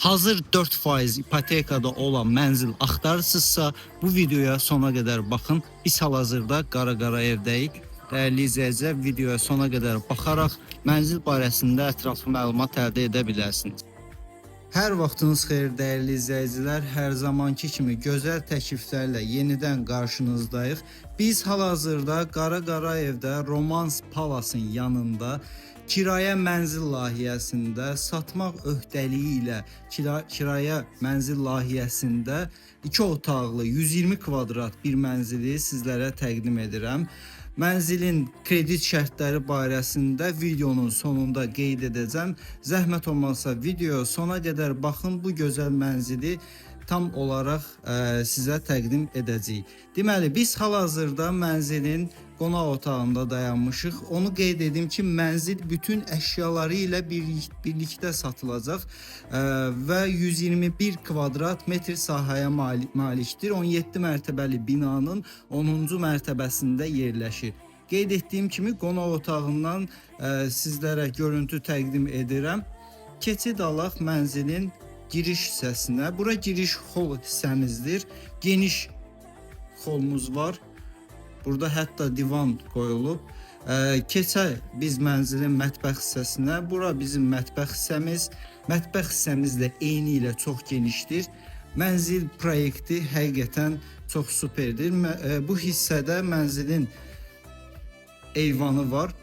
Hazır 4% ipotekada olan mənzil axtarırsınızsa bu videoya sona qədər baxın. Biz hal-hazırda Qara evdəyik. Dəyərli izləyicilər, videoya sona qədər baxaraq mənzil barəsində ətraflı məlumat əldə edə bilərsiniz. Hər vaxtınız xeyir dəyərli izləyicilər. Hər zamanki kimi gözəl təkliflərlə yenidən qarşınızdayıq. Biz hal-hazırda Qara evdə Romans Palas'ın yanında kirayə mənzil layihəsində satmaq öhdəliyi ilə kirayə mənzil layihəsində 2 otaqlı 120 kvadrat bir mənzili sizlərə təqdim edirəm. Mənzilin kredit şərtləri barəsində videonun sonunda qeyd edəcəm. Zəhmət olmazsa videoya sona qədər baxın, bu gözəl mənzili tam olaraq sizə təqdim edəcəyik. Deməli, biz hal-hazırda mənzilin qonaq otağında dayanmışıq. Onu qeyd edim ki, mənzil bütün əşyaları ilə birlikdə satılacaq və 121 kvadrat metr sahəyə malikdir. 17 mərtəbəli binanın 10-cu mərtəbəsində yerləşir. Qeyd etdiyim kimi qonaq otağından sizlərə görüntü təqdim edirəm. Keçid alaq mənzilin giriş hissəsinə. Bura giriş hol hissəmizdir. Geniş holumuz var. Burada hətta divan qoyulub. Keçək biz mənzilin mətbəx hissəsinə. Bura bizim mətbəx hissəmiz. Mətbəx hissəmiz də eyni ilə çox genişdir. Mənzil proyekti həqiqətən çox superdir. Bu hissədə mənzilin eyvanı var.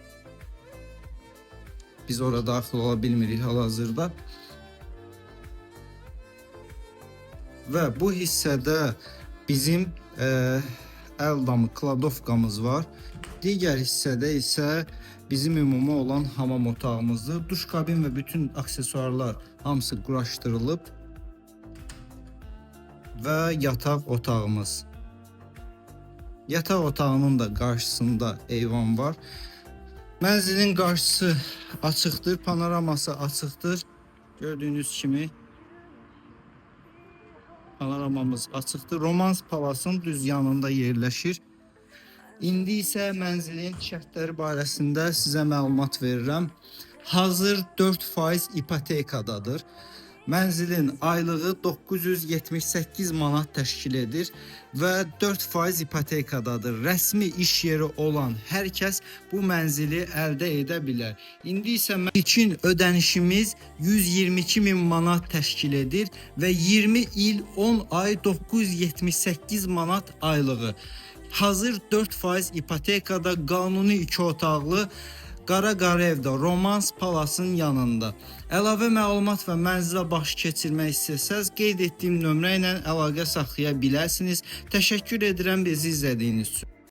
Biz orada daxil ola bilmirik hal-hazırda. Və bu hissədə bizim əldamı, kladovkamız var. Digər hissədə isə bizim ümumi olan hamam otağımızdır. Duş kabin və bütün aksesuarlar hamısı quraşdırılıb. Və yataq otağımız. Yataq otağının da qarşısında eyvan var. Mənzilin qarşısı açıqdır, panoraması açıqdır. Gördüyünüz kimi panoramamız açıqdır. Romans Palas'ın düz yanında yerləşir. İndi isə mənzilin şərtləri barəsində sizə məlumat verirəm. Hazır 4% ipotekadadır. Mənzilin aylığı 978 manat təşkil edir və 4% ipotekadadır. Rəsmi iş yeri olan hər kəs bu mənzili əldə edə bilər. İndi isə için ödənişimiz 122 min manat təşkil edir və 20 il 10 ay 978 manat aylığı. Hazır 4% ipotekada qanuni 2 otaqlı Qara evdə Romans Palas'ın yanında. Əlavə məlumat və mənzilə baş keçirmək istəsəz qeyd etdiyim nömrə ilə əlaqə saxlaya bilərsiniz. Təşəkkür edirəm bizi izlədiyiniz üçün.